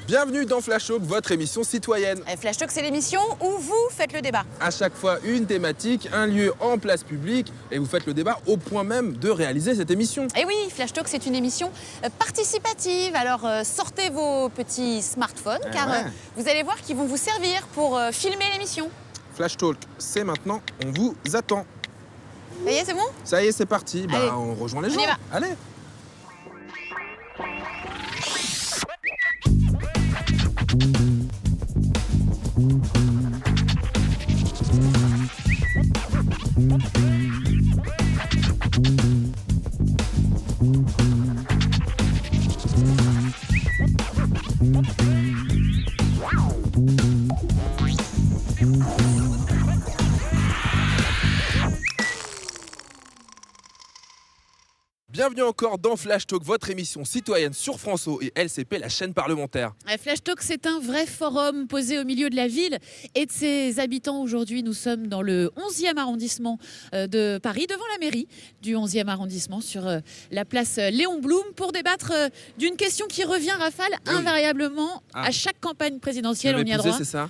Bienvenue dans Flash Talk, votre émission citoyenne. Flash Talk, c'est l'émission où vous faites le débat. À chaque fois, une thématique, un lieu en place publique, et vous faites le débat au point même de réaliser cette émission. Et oui, Flash Talk, c'est une émission participative. Alors sortez vos petits smartphones, car vous allez voir qu'ils vont vous servir pour filmer l'émission. Flash Talk, c'est maintenant, on vous attend. Ça y est, c'est bon ? Ça y est, c'est parti. Allez, on rejoint les gens. on y va. Allez. Bienvenue encore dans Flash Talk, votre émission citoyenne sur France O et LCP, la chaîne parlementaire. Flash Talk, c'est un vrai forum posé au milieu de la ville et de ses habitants. Aujourd'hui, nous sommes dans le 11e arrondissement de Paris, devant la mairie du 11e arrondissement, sur la place Léon Blum, pour débattre d'une question qui revient, Rafale, invariablement à chaque campagne présidentielle. On y a droit. C'est ça.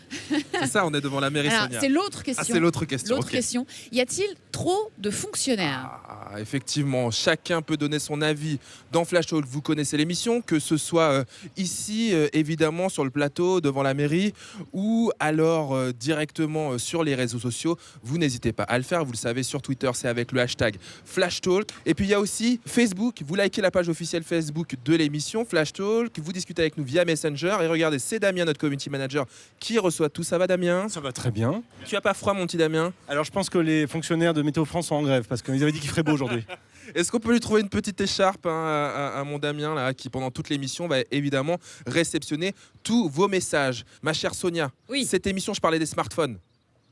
C'est ça, on est devant la mairie. Alors, Sonia. c'est l'autre question. Ah, c'est l'autre question. L'autre question. Y a-t-il trop de fonctionnaires ? Effectivement, chacun peut donner son avis dans Flash Talk. Vous connaissez l'émission, que ce soit ici, évidemment, sur le plateau, devant la mairie, ou alors directement sur les réseaux sociaux. Vous n'hésitez pas à le faire. Vous le savez, sur Twitter, c'est avec le hashtag Flash Talk. Et puis, il y a aussi Facebook. Vous likez la page officielle Facebook de l'émission Flash Talk. Vous discutez avec nous via Messenger. Et regardez, c'est Damien, notre community manager, qui reçoit tout. Ça va, Damien ? Ça va très bien. Tu as pas froid, mon petit Damien ? Alors je pense que les fonctionnaires de Météo France sont en grève parce qu'ils avaient dit qu'il ferait beau aujourd'hui. Est-ce qu'on peut lui trouver une petite écharpe à mon Damien là, qui pendant toute l'émission va évidemment réceptionner tous vos messages. Ma chère Sonia, Oui. Cette émission, je parlais des smartphones.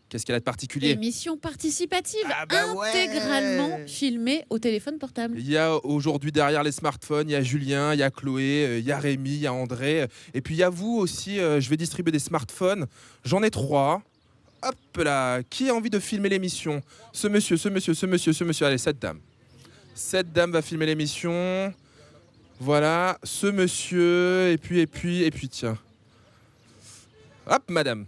Qu'est-ce qu'elle a de particulier ? Émission participative, ouais. intégralement filmée au téléphone portable. Il y a aujourd'hui derrière les smartphones, il y a Julien, il y a Chloé, il y a Rémi, il y a André. Et puis il y a vous aussi, je vais distribuer des smartphones. J'en ai 3. Hop là, qui a envie de filmer l'émission ? Ce monsieur. Allez, cette dame. Cette dame va filmer l'émission. Voilà, ce monsieur, et puis, tiens. Hop, madame.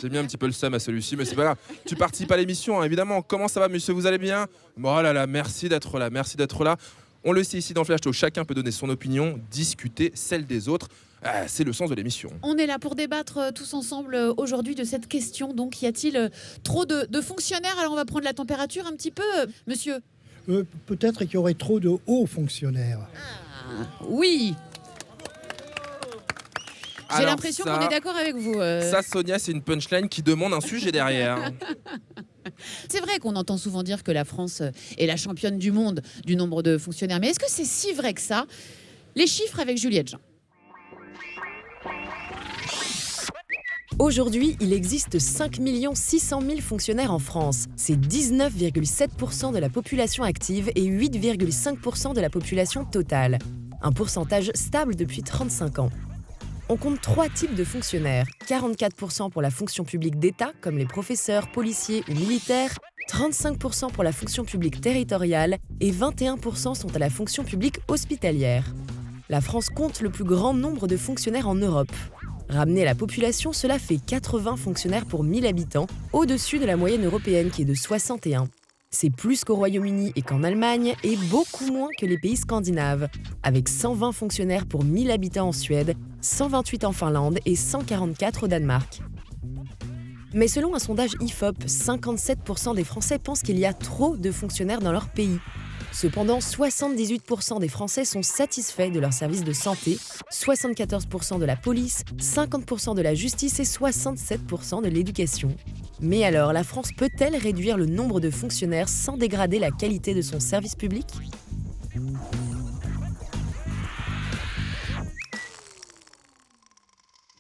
J'ai mis un petit peu le seum à celui-ci, mais c'est pas grave. Tu participes à l'émission, hein, évidemment. Comment ça va, monsieur ? Vous allez bien ? Oh là là, merci d'être là. On le sait ici dans Flash Talk, chacun peut donner son opinion, discuter celle des autres. C'est le sens de l'émission. On est là pour débattre tous ensemble aujourd'hui de cette question. Donc, y a-t-il trop de fonctionnaires ? Alors, on va prendre la température un petit peu, monsieur. Peut-être qu'il y aurait trop de hauts fonctionnaires. Oui. J'ai Alors l'impression ça, qu'on est d'accord avec vous. Ça, Sonia, c'est une punchline qui demande un sujet derrière. C'est vrai qu'on entend souvent dire que la France est la championne du monde du nombre de fonctionnaires. Mais est-ce que c'est si vrai que ça ? Les chiffres avec Juliette Jean. Aujourd'hui, il existe 5 600 000 fonctionnaires en France. C'est 19,7% de la population active et 8,5% de la population totale. Un pourcentage stable depuis 35 ans. On compte 3 types de fonctionnaires. 44% pour la fonction publique d'État, comme les professeurs, policiers ou militaires. 35% pour la fonction publique territoriale et 21% sont à la fonction publique hospitalière. La France compte le plus grand nombre de fonctionnaires en Europe. Ramené à la population, cela fait 80 fonctionnaires pour 1000 habitants, au-dessus de la moyenne européenne qui est de 61. C'est plus qu'au Royaume-Uni et qu'en Allemagne, et beaucoup moins que les pays scandinaves, avec 120 fonctionnaires pour 1000 habitants en Suède, 128 en Finlande et 144 au Danemark. Mais selon un sondage IFOP, 57% des Français pensent qu'il y a trop de fonctionnaires dans leur pays. Cependant, 78% des Français sont satisfaits de leur service de santé, 74% de la police, 50% de la justice et 67% de l'éducation. Mais alors, la France peut-elle réduire le nombre de fonctionnaires sans dégrader la qualité de son service public ?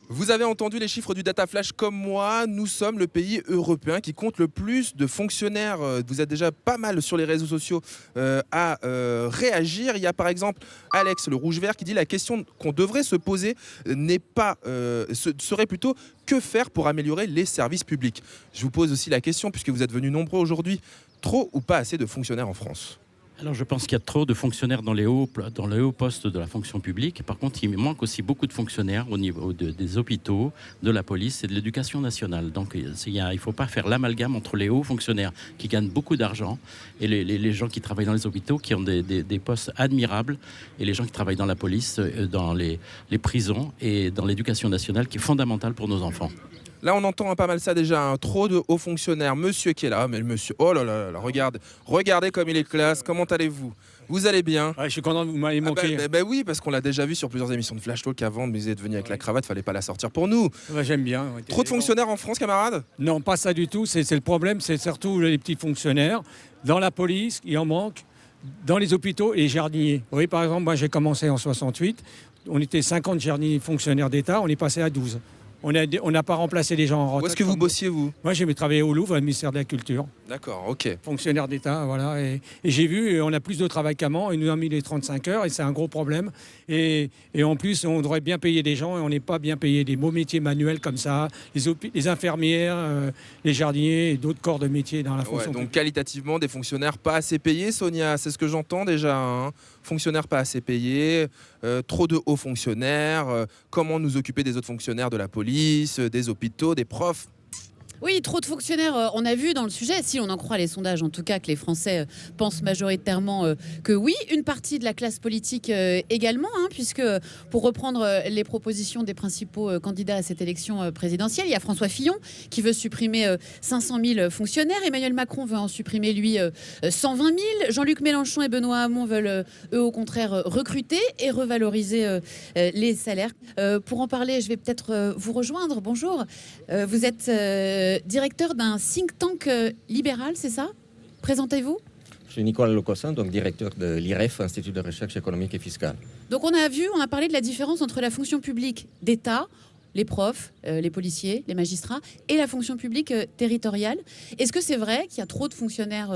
Vous avez entendu les chiffres du Data Flash comme moi, nous sommes le pays européen qui compte le plus de fonctionnaires. Vous êtes déjà pas mal sur les réseaux sociaux à réagir. Il y a par exemple Alex, le rouge vert, qui dit la question qu'on devrait se poser serait plutôt que faire pour améliorer les services publics. Je vous pose aussi la question, puisque vous êtes venus nombreux aujourd'hui, trop ou pas assez de fonctionnaires en France ? Alors je pense qu'il y a trop de fonctionnaires dans les hauts postes de la fonction publique. Par contre, il manque aussi beaucoup de fonctionnaires au niveau des hôpitaux, de la police et de l'éducation nationale. Donc il ne faut pas faire l'amalgame entre les hauts fonctionnaires qui gagnent beaucoup d'argent et les gens qui travaillent dans les hôpitaux qui ont des postes admirables et les gens qui travaillent dans la police, dans les prisons et dans l'éducation nationale qui est fondamentale pour nos enfants. Là, on entend pas mal ça déjà, hein. Trop de hauts fonctionnaires. Monsieur qui est là, mais le monsieur, oh là là là, regardez comme il est classe. Comment allez-vous? Vous allez bien? Ouais, je suis content, vous m'avez manqué. Oui, parce qu'on l'a déjà vu sur plusieurs émissions de Flash Talk avant, mais vous êtes venu avec la cravate, fallait pas la sortir pour nous. J'aime bien. Ouais. Trop de fonctionnaires en France, camarades? Non, pas ça du tout. C'est le problème, c'est surtout les petits fonctionnaires. Dans la police, il en manque. Dans les hôpitaux et les jardiniers. Oui, par exemple, moi j'ai commencé en 68. On était 50 jardiniers fonctionnaires d'État, on est passé à 12. On n'a pas remplacé les gens en retraite. Où est-ce que vous bossiez, vous? Moi, j'ai travaillé au Louvre, au ministère de la Culture. D'accord, ok. Fonctionnaire d'État, voilà. Et j'ai vu, on a plus de travail qu'avant. Ils nous ont mis les 35 heures et c'est un gros problème. Et en plus, on devrait bien payer des gens et on n'est pas bien payé. Des beaux métiers manuels comme ça, les infirmières, les jardiniers et d'autres corps de métiers dans la fonction Donc publique. qualitativement, des fonctionnaires pas assez payés, Sonia, c'est ce que j'entends déjà. Hein. Fonctionnaires pas assez payés, trop de hauts fonctionnaires, comment nous occuper des autres fonctionnaires de la police, des hôpitaux, des profs. Oui, trop de fonctionnaires, on a vu dans le sujet, si on en croit les sondages en tout cas, que les Français pensent majoritairement que oui, une partie de la classe politique également, hein, puisque pour reprendre les propositions des principaux candidats à cette élection présidentielle, il y a François Fillon qui veut supprimer 500 000 fonctionnaires, Emmanuel Macron veut en supprimer lui 120 000, Jean-Luc Mélenchon et Benoît Hamon veulent eux au contraire recruter et revaloriser les salaires. Pour en parler, je vais peut-être vous rejoindre, bonjour, vous êtes... directeur d'un think tank libéral, c'est ça? Présentez-vous. Je suis Nicolas Lecossin, donc directeur de l'IREF, Institut de recherche économique et fiscale. Donc on a parlé de la différence entre la fonction publique d'État, les profs, les policiers, les magistrats, et la fonction publique territoriale. Est-ce que c'est vrai qu'il y a trop de fonctionnaires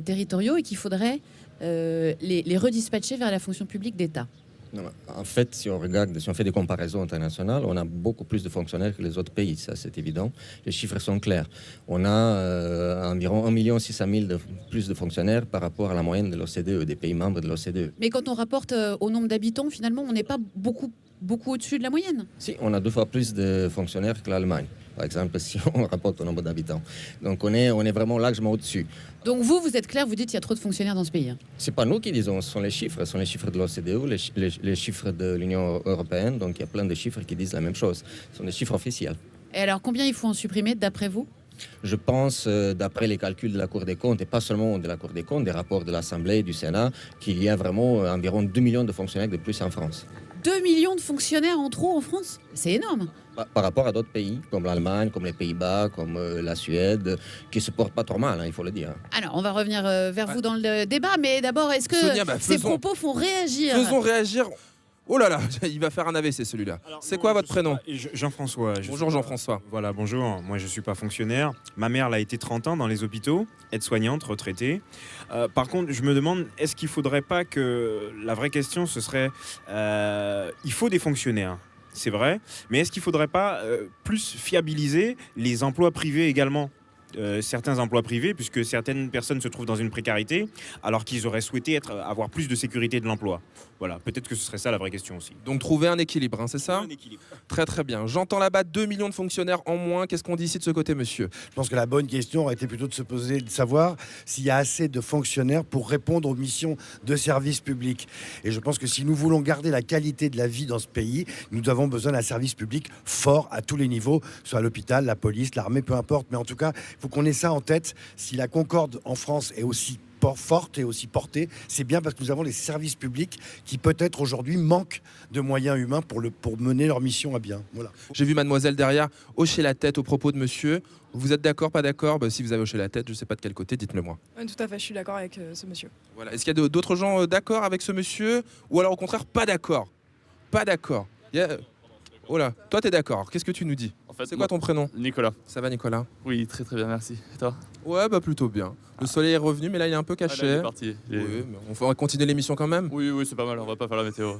territoriaux et qu'il faudrait les redispatcher vers la fonction publique d'État? Non, en fait, si on fait des comparaisons internationales, on a beaucoup plus de fonctionnaires que les autres pays, ça c'est évident. Les chiffres sont clairs. On a environ 1 600 000 de plus de fonctionnaires par rapport à la moyenne de l'OCDE, des pays membres de l'OCDE. Mais quand on rapporte au nombre d'habitants, finalement, on n'est pas beaucoup au-dessus de la moyenne. Si, on a 2 fois plus de fonctionnaires que l'Allemagne, par exemple, si on rapporte au nombre d'habitants. Donc on est vraiment largement au-dessus. Donc vous êtes clair, vous dites qu'il y a trop de fonctionnaires dans ce pays. Ce n'est pas nous qui disons, ce sont les chiffres de l'OCDE, les chiffres de l'Union européenne, donc il y a plein de chiffres qui disent la même chose. Ce sont des chiffres officiels. Et alors, combien il faut en supprimer, d'après vous? Je pense, d'après les calculs de la Cour des comptes, et pas seulement de la Cour des comptes, des rapports de l'Assemblée et du Sénat, qu'il y a vraiment environ 2 millions de fonctionnaires de plus en France. 2 millions de fonctionnaires en trop en France? C'est énorme. Par rapport à d'autres pays, comme l'Allemagne, comme les Pays-Bas, comme la Suède, qui ne se portent pas trop mal, hein, il faut le dire. Alors, on va revenir vers vous dans le débat, mais d'abord, est-ce que Sonia, ces propos font réagir? Faisons réagir. Oh là là, il va faire un AVC celui-là. C'est quoi votre prénom? Jean-François. Bonjour Jean-François. Voilà, bonjour. Moi, je ne suis pas fonctionnaire. Ma mère l'a été 30 ans dans les hôpitaux, aide-soignante, retraitée. Par contre, je me demande, est-ce qu'il ne faudrait pas que... La vraie question, ce serait... il faut des fonctionnaires, c'est vrai. Mais est-ce qu'il ne faudrait pas plus fiabiliser les emplois privés également? Certains emplois privés, puisque certaines personnes se trouvent dans une précarité, alors qu'ils auraient souhaité avoir plus de sécurité de l'emploi. Voilà, peut-être que ce serait ça la vraie question aussi. Donc trouver un équilibre, hein, c'est ça? Un équilibre. Très très bien. J'entends là-bas 2 millions de fonctionnaires en moins. Qu'est-ce qu'on dit ici de ce côté, monsieur? Je pense que la bonne question aurait été plutôt de se poser, de savoir s'il y a assez de fonctionnaires pour répondre aux missions de service public. Et je pense que si nous voulons garder la qualité de la vie dans ce pays, nous avons besoin d'un service public fort à tous les niveaux, soit à l'hôpital, la police, l'armée, peu importe. Mais en tout cas, il faut qu'on ait ça en tête. Si la concorde en France est aussi forte et aussi portée, c'est bien parce que nous avons les services publics qui peut-être aujourd'hui manquent de moyens humains pour mener leur mission à bien. Voilà. J'ai vu mademoiselle derrière hocher la tête au propos de monsieur. Vous êtes d'accord, pas d'accord? Si vous avez hoché la tête, je ne sais pas de quel côté, dites-le moi. Tout à fait, je suis d'accord avec ce monsieur. Voilà. Est-ce qu'il y a d'autres gens d'accord avec ce monsieur? Ou alors au contraire, pas d'accord? Pas d'accord. Oh là, toi t'es d'accord, qu'est-ce que tu nous dis? En fait, c'est quoi ton prénom? Nicolas. Ça va Nicolas? Oui, très très bien, merci. Et toi? Ouais, plutôt bien. Le soleil est revenu, mais là il est un peu caché. Là, il est parti. Oui, mais on va continuer l'émission quand même. Oui, c'est pas mal, on va pas faire la météo.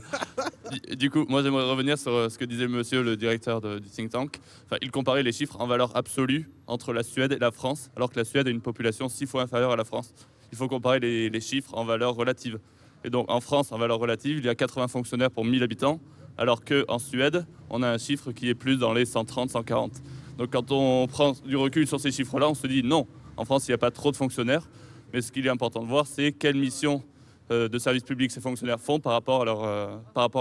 Du coup, moi j'aimerais revenir sur ce que disait monsieur le directeur du think tank. Enfin, il comparait les chiffres en valeur absolue entre la Suède et la France, alors que la Suède a une population 6 fois inférieure à la France. il faut comparer les chiffres en valeur relative. Et donc en France, en valeur relative, il y a 80 fonctionnaires pour 1000 habitants, alors qu'en Suède, on a un chiffre qui est plus dans les 130, 140. Donc quand on prend du recul sur ces chiffres-là, on se dit non, en France, il n'y a pas trop de fonctionnaires. Mais ce qu'il est important de voir, c'est quelle mission de service public ces fonctionnaires font par rapport à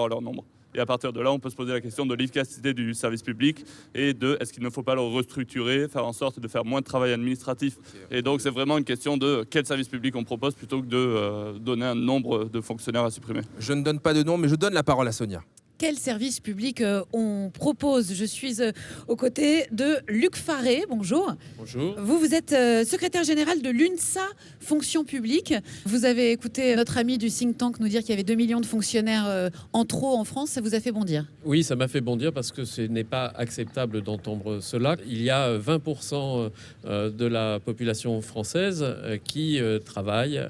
leur nombre. Et à partir de là, on peut se poser la question de l'efficacité du service public et de est-ce qu'il ne faut pas le restructurer, faire en sorte de faire moins de travail administratif. Et donc, c'est vraiment une question de quel service public on propose plutôt que de donner un nombre de fonctionnaires à supprimer. Je ne donne pas de nom, mais je donne la parole à Sonia. Quel service public on propose? Je suis aux côtés de Luc Faré. Bonjour. Bonjour. Vous êtes secrétaire général de l'UNSA Fonction publique. Vous avez écouté notre ami du think tank nous dire qu'il y avait 2 millions de fonctionnaires en trop en France. Ça vous a fait bondir? Oui, ça m'a fait bondir parce que ce n'est pas acceptable d'entendre cela. Il y a 20% de la population française qui travaille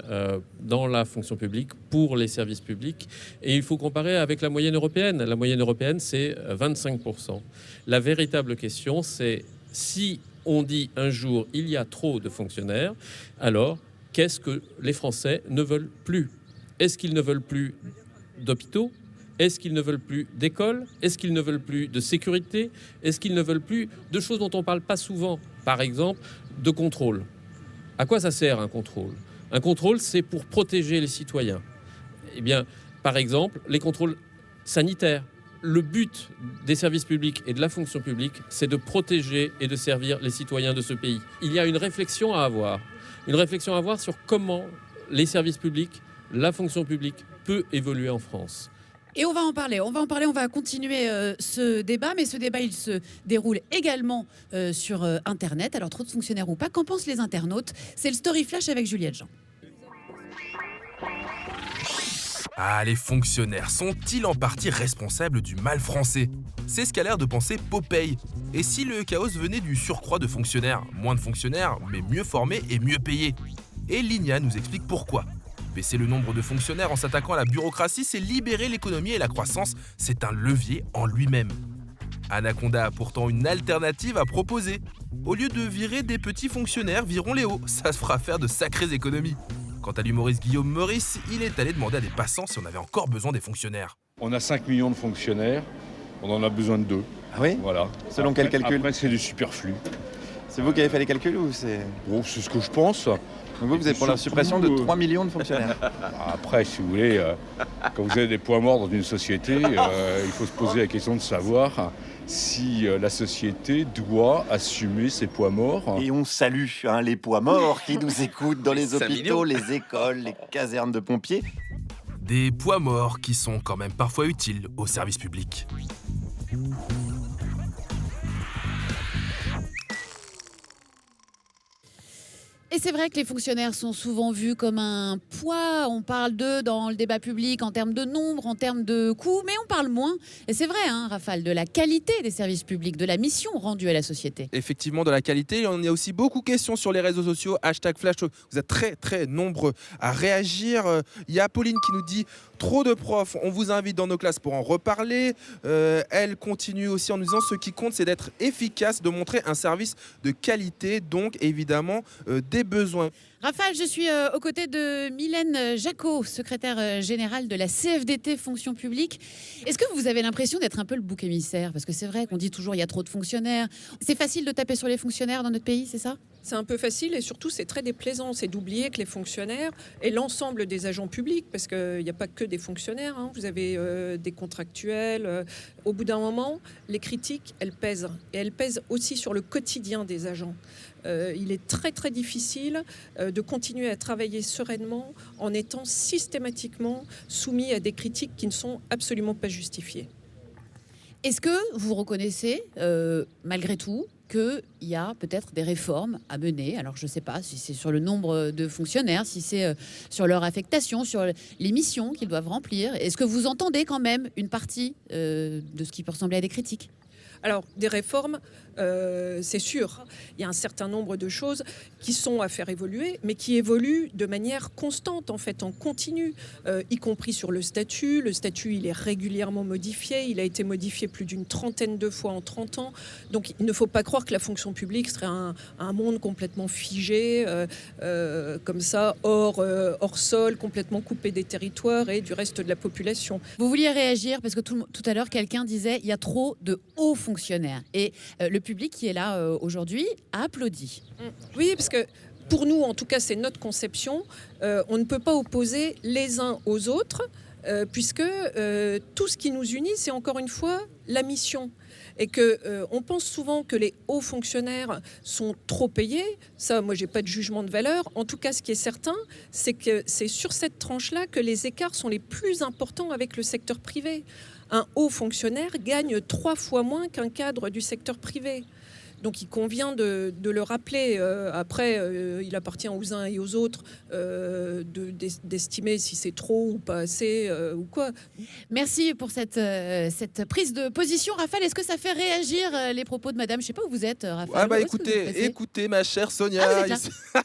dans la fonction publique pour les services publics. Et il faut comparer avec la moyenne européenne. La moyenne européenne, c'est 25%. La véritable question, c'est si on dit un jour il y a trop de fonctionnaires, alors qu'est-ce que les Français ne veulent plus? Est-ce qu'ils ne veulent plus d'hôpitaux? Est-ce qu'ils ne veulent plus d'écoles? Est-ce qu'ils ne veulent plus de sécurité? Est-ce qu'ils ne veulent plus de choses dont on ne parle pas souvent? Par exemple, de contrôle. À quoi ça sert un contrôle? Un contrôle, c'est pour protéger les citoyens. Eh bien, par exemple, les contrôles sanitaires. Le but des services publics et de la fonction publique, c'est de protéger et de servir les citoyens de ce pays. Il y a une réflexion à avoir sur comment les services publics, la fonction publique peut évoluer en France. Et on va en parler, on va continuer ce débat, mais ce débat, il se déroule également sur Internet. Alors, trop de fonctionnaires ou pas, qu'en pensent les internautes? C'est le Story Flash avec Juliette Jean. Ah, les fonctionnaires sont-ils en partie responsables du mal français? C'est ce qu'a l'air de penser Popeye. Et si le chaos venait du surcroît de fonctionnaires? Moins de fonctionnaires, mais mieux formés et mieux payés. Et Ligna nous explique pourquoi. Baisser le nombre de fonctionnaires en s'attaquant à la bureaucratie, c'est libérer l'économie et la croissance. C'est un levier en lui-même. Anaconda a pourtant une alternative à proposer. Au lieu de virer des petits fonctionnaires, virons les hauts. Ça se fera faire de sacrées économies. Quant à l'humoriste Guillaume Meurice, il est allé demander à des passants si on avait encore besoin des fonctionnaires. On a 5 millions de fonctionnaires, on en a besoin de 2. Ah oui? Voilà. Selon quel calcul? Après, c'est du superflu. C'est vous qui avez fait les calculs ou c'est... Bon, c'est ce que je pense. Donc vous êtes pour la suppression de 3 millions de fonctionnaires. Après, si vous voulez, quand vous avez des poids morts dans une société, il faut se poser la question de savoir si la société doit assumer ses poids morts. Et on salue les poids morts qui nous écoutent dans les hôpitaux, les écoles, les casernes de pompiers. Des poids morts qui sont quand même parfois utiles au service public. Et c'est vrai que les fonctionnaires sont souvent vus comme un poids. On parle d'eux dans le débat public en termes de nombre, en termes de coûts, mais on parle moins. Et c'est vrai, Rafale, de la qualité des services publics, de la mission rendue à la société. Effectivement, de la qualité. On y a aussi beaucoup de questions sur les réseaux sociaux. #Flash. Vous êtes très, très nombreux à réagir. Il y a Pauline qui nous dit « Trop de profs, on vous invite dans nos classes pour en reparler ». Elle continue aussi en nous disant « Ce qui compte, c'est d'être efficace, de montrer un service de qualité, donc évidemment des besoins ». Rafale, je suis aux côtés de Mylène Jacot, secrétaire générale de la CFDT Fonction publique. Est-ce que vous avez l'impression d'être un peu le bouc émissaire? Parce que c'est vrai qu'on dit toujours il y a trop de fonctionnaires. C'est facile de taper sur les fonctionnaires dans notre pays, c'est ça? C'est un peu facile et surtout c'est très déplaisant. C'est d'oublier que les fonctionnaires et l'ensemble des agents publics, parce qu'il n'y a pas que des fonctionnaires, vous avez des contractuels. Au bout d'un moment, les critiques, elles pèsent. Et elles pèsent aussi sur le quotidien des agents. Il est très très difficile de continuer à travailler sereinement en étant systématiquement soumis à des critiques qui ne sont absolument pas justifiées. Est-ce que vous reconnaissez, malgré tout, qu'il y a peut-être des réformes à mener? Alors je ne sais pas si c'est sur le nombre de fonctionnaires, si c'est sur leur affectation, sur les missions qu'ils doivent remplir. Est-ce que vous entendez quand même une partie de ce qui peut ressembler à des critiques? Alors, des réformes, c'est sûr. Il y a un certain nombre de choses qui sont à faire évoluer, mais qui évoluent de manière constante, en fait, en continu, y compris sur le statut. Le statut, il est régulièrement modifié. Il a été modifié plus d'une trentaine de fois en 30 ans. Donc, il ne faut pas croire que la fonction publique serait un monde complètement figé, comme ça, hors sol, complètement coupé des territoires et du reste de la population. Vous vouliez réagir parce que tout à l'heure, quelqu'un disait il y a trop de hauts fonctionnaires. Et le public qui est là aujourd'hui a applaudi. Oui, parce que pour nous, en tout cas, c'est notre conception. On ne peut pas opposer les uns aux autres, puisque tout ce qui nous unit, c'est encore une fois la mission. Et qu'on pense souvent que les hauts fonctionnaires sont trop payés. Ça, moi, j'ai pas de jugement de valeur. En tout cas, ce qui est certain, c'est que c'est sur cette tranche-là que les écarts sont les plus importants avec le secteur privé. Un haut fonctionnaire gagne 3 fois moins qu'un cadre du secteur privé. Donc il convient de le rappeler. Après, il appartient aux uns et aux autres d'estimer si c'est trop ou pas assez ou quoi. Merci pour cette prise de position. Raphaël, est-ce que ça fait réagir les propos de madame? Je ne sais pas où vous êtes, Raphaël. Ah bah écoutez, ma chère Sonia. Ah, vous êtes là.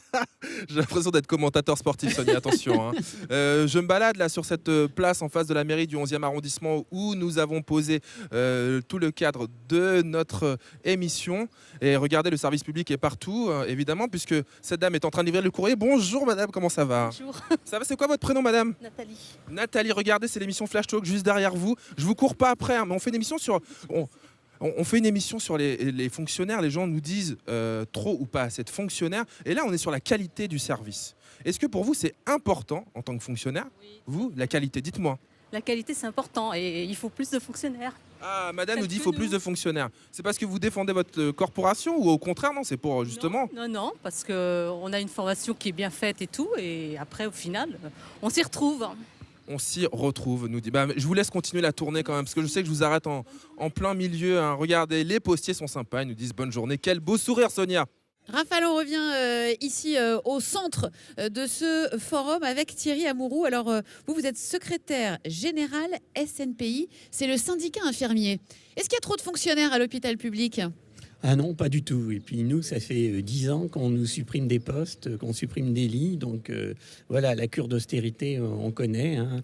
J'ai l'impression d'être commentateur sportif, Sonia, attention. Hein. Je me balade là sur cette place en face de la mairie du 11e arrondissement où nous avons posé tout le cadre de notre émission. Et regardez, le service public est partout, évidemment, puisque cette dame est en train de livrer le courrier. Bonjour madame, comment ça va? Bonjour. Ça va, c'est quoi votre prénom madame? Nathalie. Nathalie, regardez, c'est l'émission Flash Talk juste derrière vous. Je vous cours pas après, hein, mais on fait une émission sur... On fait une émission sur les fonctionnaires. Les gens nous disent trop ou pas assez de fonctionnaires. Et là, on est sur la qualité du service. Est-ce que pour vous, c'est important en tant que fonctionnaire? Oui. Vous, la qualité, dites-moi. La qualité, c'est important et il faut plus de fonctionnaires. Ah, madame nous dit qu'il faut plus de fonctionnaires. C'est parce que vous défendez votre corporation ou au contraire, non? C'est pour justement... Non, parce qu'on a une formation qui est bien faite et tout. Et après, au final, on s'y retrouve. On s'y retrouve, nous dit. Bah, je vous laisse continuer la tournée quand même, parce que je sais que je vous arrête en plein milieu. Hein. Regardez, les postiers sont sympas, ils nous disent bonne journée. Quel beau sourire, Sonia! Raphaël, on revient ici au centre de ce forum avec Thierry Amouroux. Alors, vous êtes secrétaire général SNPI, c'est le syndicat infirmier. Est-ce qu'il y a trop de fonctionnaires à l'hôpital public ? Ah non, pas du tout. Et puis nous, ça fait 10 ans qu'on nous supprime des postes, qu'on supprime des lits. Donc voilà, la cure d'austérité, on connaît. Hein.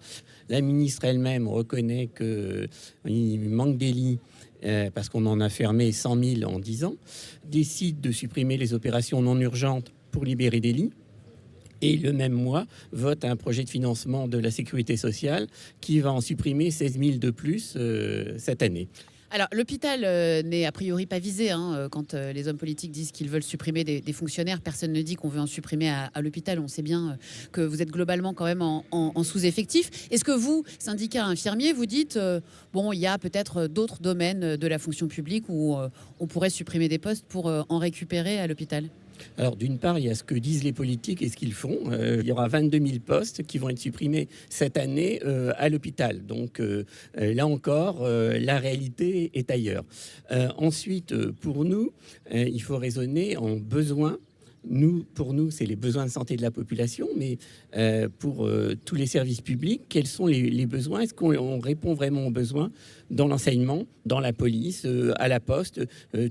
La ministre elle-même reconnaît qu'il manque des lits. Parce qu'on en a fermé 100 000 en 10 ans, décide de supprimer les opérations non urgentes pour libérer des lits. Et le même mois, vote un projet de financement de la sécurité sociale qui va en supprimer 16 000 de plus cette année. Alors, l'hôpital n'est a priori pas visé. Hein, quand les hommes politiques disent qu'ils veulent supprimer des fonctionnaires, personne ne dit qu'on veut en supprimer à l'hôpital. On sait bien que vous êtes globalement quand même en sous-effectif. Est-ce que vous, syndicat infirmier, vous dites bon, il y a peut-être d'autres domaines de la fonction publique où on pourrait supprimer des postes pour en récupérer à l'hôpital ? Alors, d'une part, il y a ce que disent les politiques et ce qu'ils font. Il y aura 22 000 postes qui vont être supprimés cette année à l'hôpital. Donc, là encore, la réalité est ailleurs. Ensuite, pour nous, il faut raisonner en besoins. Pour nous, c'est les besoins de santé de la population, mais pour tous les services publics, quels sont les besoins? Est-ce qu'on répond vraiment aux besoins dans l'enseignement, dans la police, à la poste,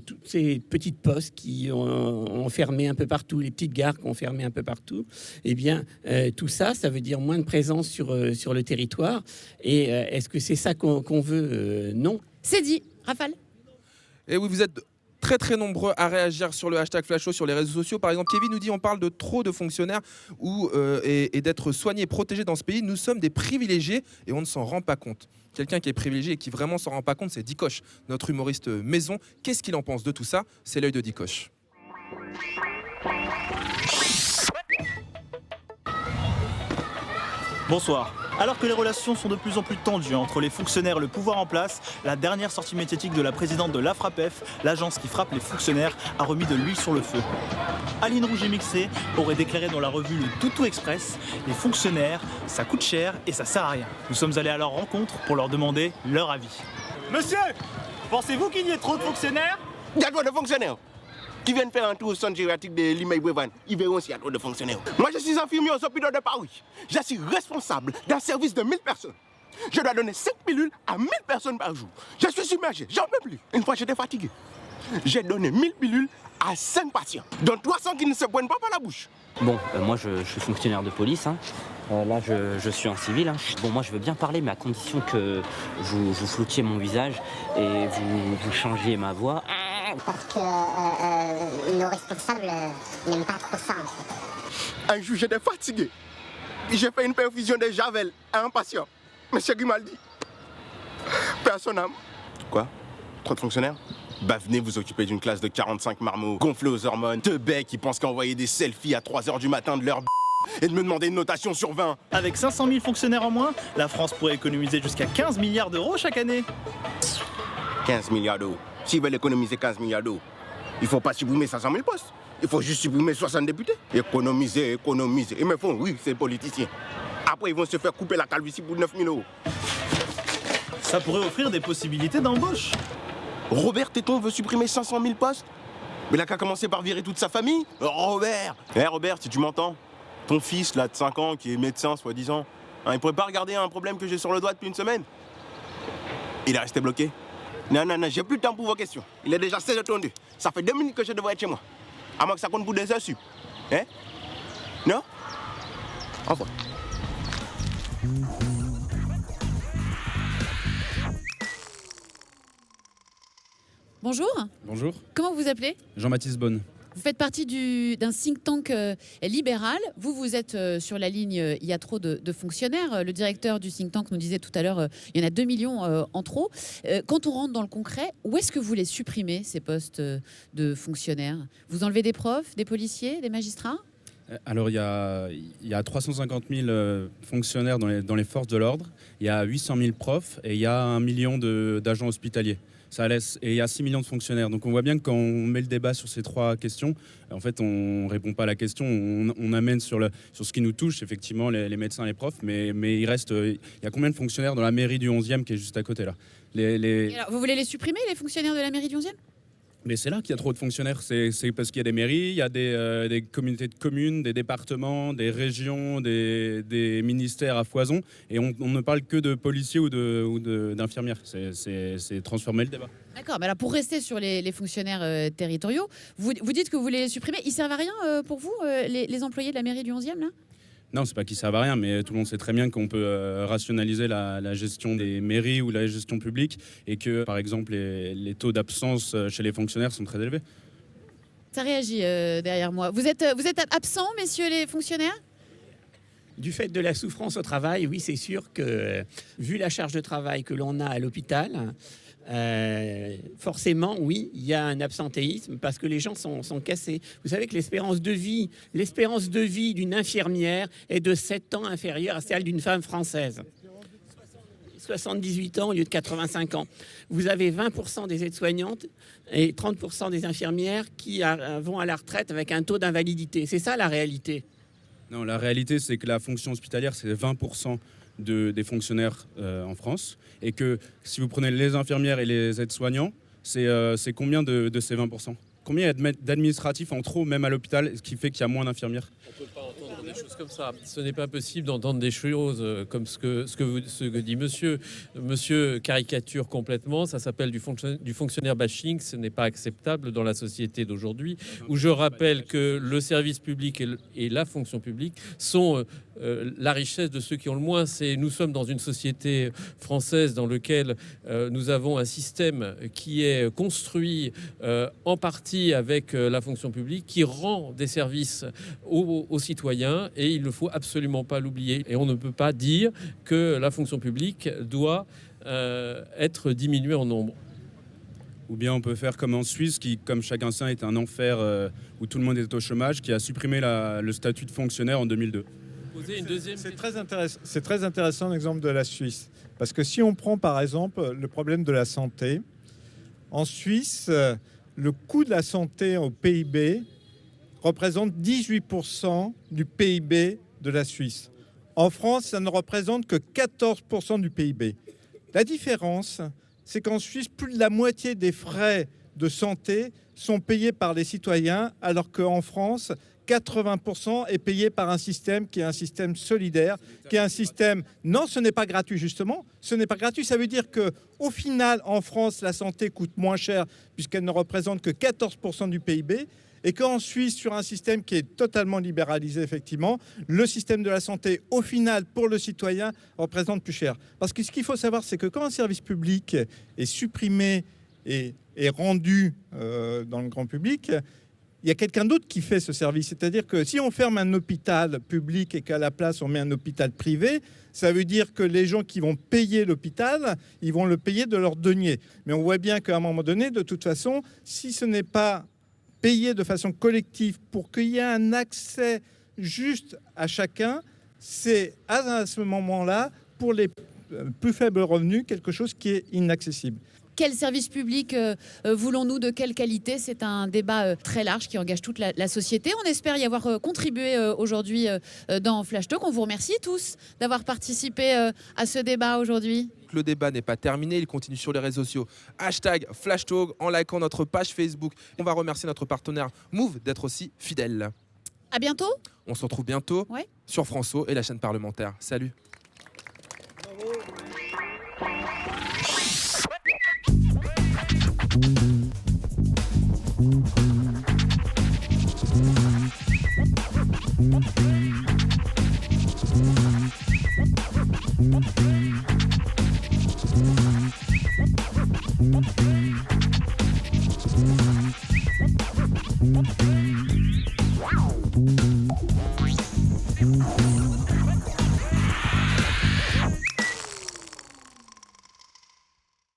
toutes ces petites postes qui ont fermé un peu partout, les petites gares qui ont fermé un peu partout? Eh bien, tout ça, ça veut dire moins de présence sur le territoire. Et est-ce que c'est ça qu'on veut? Non. C'est dit. Raphaël? Et oui, vous êtes très très nombreux à réagir sur le hashtag Flasho sur les réseaux sociaux. Par exemple, Kevin nous dit on parle de trop de fonctionnaires et d'être soignés et protégés dans ce pays. Nous sommes des privilégiés et on ne s'en rend pas compte. Quelqu'un qui est privilégié et qui vraiment s'en rend pas compte, c'est Dikoche, notre humoriste maison. Qu'est-ce qu'il en pense de tout ça? C'est l'œil de Dikoche. Bonsoir. Alors que les relations sont de plus en plus tendues entre les fonctionnaires et le pouvoir en place, la dernière sortie médiatique de la présidente de l'AFRAPEF, l'agence qui frappe les fonctionnaires, a remis de l'huile sur le feu. Aline Rouget Mixé aurait déclaré dans la revue Le Toutou Express « Les fonctionnaires, ça coûte cher et ça sert à rien ». Nous sommes allés à leur rencontre pour leur demander leur avis. Monsieur, pensez-vous qu'il y ait trop de fonctionnaires? Il y a trop de fonctionnaires qui viennent faire un tour au centre gériatrique de Limay-Brévannes. Ils verront s'il y a trop de fonctionnaires. Moi, je suis infirmier aux hôpitaux de Paris. Je suis responsable d'un service de 1000 personnes. Je dois donner 5 pilules à 1000 personnes par jour. Je suis submergé, j'en peux plus. Une fois, j'étais fatigué. J'ai donné 1000 pilules à 5 patients, dont 300 qui ne se poignent pas par la bouche. Bon, moi je suis fonctionnaire de police. Là, je suis en civil. Bon, moi je veux bien parler, mais à condition que vous floutiez mon visage et vous changiez ma voix. Parce que nos responsables n'aiment pas trop ça, en fait. Un jour, j'étais fatigué. J'ai fait une perfusion de javel à un patient. Monsieur Grimaldi. Personne n'aime. Quoi? Trop de fonctionnaires? Bah venez vous occuper d'une classe de 45 marmots gonflés aux hormones, deux becs qui pensent qu'envoyer des selfies à 3h du matin de leur et de me demander une notation sur 20. Avec 500 000 fonctionnaires en moins, la France pourrait économiser jusqu'à 15 milliards d'euros chaque année. 15 milliards d'euros. S'ils veulent économiser 15 milliards d'euros, il faut pas supprimer 500 000 postes. Il faut juste supprimer 60 députés. Économiser. Ils me font, oui, c'est politicien. Après, ils vont se faire couper la calvitie pour 9 000 euros. Ça pourrait offrir des possibilités d'embauche. Robert Téton veut supprimer 500 000 postes. Mais il a qu'à commencer par virer toute sa famille. Robert! Robert, si tu m'entends, ton fils, là, de 5 ans, qui est médecin, soi-disant, il pourrait pas regarder un problème que j'ai sur le doigt depuis une semaine? Il est resté bloqué. Non, j'ai plus de temps pour vos questions. Il est déjà 16h32. Ça fait 2 minutes que je devrais être chez moi. À moins que ça compte pour des heures sup. Non? Au revoir. Bonjour. Bonjour. Comment vous vous appelez? Jean-Baptiste Bonne. Vous faites partie d'un think tank libéral. Vous êtes sur la ligne il y a trop de fonctionnaires. Le directeur du think tank nous disait tout à l'heure il y en a 2 millions en trop. Quand on rentre dans le concret, où est-ce que vous les supprimez, ces postes de fonctionnaires? Vous enlevez des profs, des policiers, des magistrats? Alors, il y a 350 000 fonctionnaires dans les forces de l'ordre, il y a 800 000 profs et il y a 1 million d'agents hospitaliers. Ça laisse, et il y a 6 millions de fonctionnaires. Donc on voit bien que quand on met le débat sur ces 3 questions, en fait, on ne répond pas à la question. On amène sur ce qui nous touche, effectivement, les médecins, les profs. Mais il reste... Il y a combien de fonctionnaires dans la mairie du 11e qui est juste à côté, là? Alors, vous voulez les supprimer, les fonctionnaires de la mairie du 11e? Mais c'est là qu'il y a trop de fonctionnaires. C'est parce qu'il y a des mairies, il y a des communautés de communes, des départements, des régions, des ministères à foison. Et on ne parle que de policiers ou d'infirmières. C'est transformer le débat. D'accord, mais alors pour rester sur les fonctionnaires territoriaux, vous dites que vous voulez les supprimer. Ils servent à rien pour vous, les employés de la mairie du 11e, là? Non, c'est pas qu'ils servent à rien, mais tout le monde sait très bien qu'on peut rationaliser la gestion des mairies ou la gestion publique et que, par exemple, les taux d'absence chez les fonctionnaires sont très élevés. Ça réagit derrière moi. Vous êtes absents, messieurs les fonctionnaires? Du fait de la souffrance au travail, oui, c'est sûr que, vu la charge de travail que l'on a à l'hôpital, forcément, oui, il y a un absentéisme parce que les gens sont cassés. Vous savez que l'espérance de vie d'une infirmière est de 7 ans inférieure à celle d'une femme française. 78 ans au lieu de 85 ans. Vous avez 20% des aides-soignantes et 30% des infirmières qui vont à la retraite avec un taux d'invalidité. C'est ça la réalité. Non, la réalité, c'est que la fonction hospitalière, c'est 20% des fonctionnaires en France. Et que si vous prenez les infirmières et les aides-soignants, c'est combien de ces 20%? Combien il y a d'administratifs en trop, même à l'hôpital, ce qui fait qu'il y a moins d'infirmières? On ne peut pas entendre des choses comme ça. Ce n'est pas possible d'entendre des choses comme ce que dit monsieur. Monsieur caricature complètement. Ça s'appelle du fonctionnaire bashing. Ce n'est pas acceptable dans la société d'aujourd'hui, où je rappelle que le service public et la fonction publique sont la richesse de ceux qui ont le moins. Nous sommes dans une société française dans laquelle nous avons un système qui est construit en partie avec la fonction publique, qui rend des services aux citoyens, et il ne faut absolument pas l'oublier. Et on ne peut pas dire que la fonction publique doit être diminuée en nombre. Ou bien on peut faire comme en Suisse, qui, comme chacun sait, est un enfer où tout le monde est au chômage, qui a supprimé le statut de fonctionnaire en 2002. C'est très intéressant l'exemple de la Suisse. Parce que si on prend par exemple le problème de la santé, en Suisse, le coût de la santé au PIB représente 18% du PIB de la Suisse. En France, ça ne représente que 14% du PIB. La différence, c'est qu'en Suisse, plus de la moitié des frais de santé sont payés par les citoyens, alors qu'en France, 80% est payé par un système qui est un système solidaire, qui est un système... Non, ce n'est pas gratuit, justement. Ce n'est pas gratuit. Ça veut dire qu'au final, en France, la santé coûte moins cher puisqu'elle ne représente que 14% du PIB. Et qu'en Suisse, sur un système qui est totalement libéralisé, effectivement, le système de la santé, au final, pour le citoyen, représente plus cher. Parce que ce qu'il faut savoir, c'est que quand un service public est supprimé et rendu dans le grand public, il y a quelqu'un d'autre qui fait ce service. C'est-à-dire que si on ferme un hôpital public et qu'à la place, on met un hôpital privé, ça veut dire que les gens qui vont payer l'hôpital, ils vont le payer de leur denier. Mais on voit bien qu'à un moment donné, de toute façon, si ce n'est pas payé de façon collective pour qu'il y ait un accès juste à chacun, c'est à ce moment-là, pour les plus faibles revenus, quelque chose qui est inaccessible. Quel service public voulons-nous, de quelle qualité? C'est un débat très large qui engage toute la société. On espère y avoir contribué aujourd'hui dans Flash Talk. On vous remercie tous d'avoir participé à ce débat aujourd'hui. Le débat n'est pas terminé, il continue sur les réseaux sociaux. #FlashTalk en likant notre page Facebook. On va remercier notre partenaire Move d'être aussi fidèle. À bientôt. On se retrouve bientôt sur François et la chaîne parlementaire. Salut. Mmh.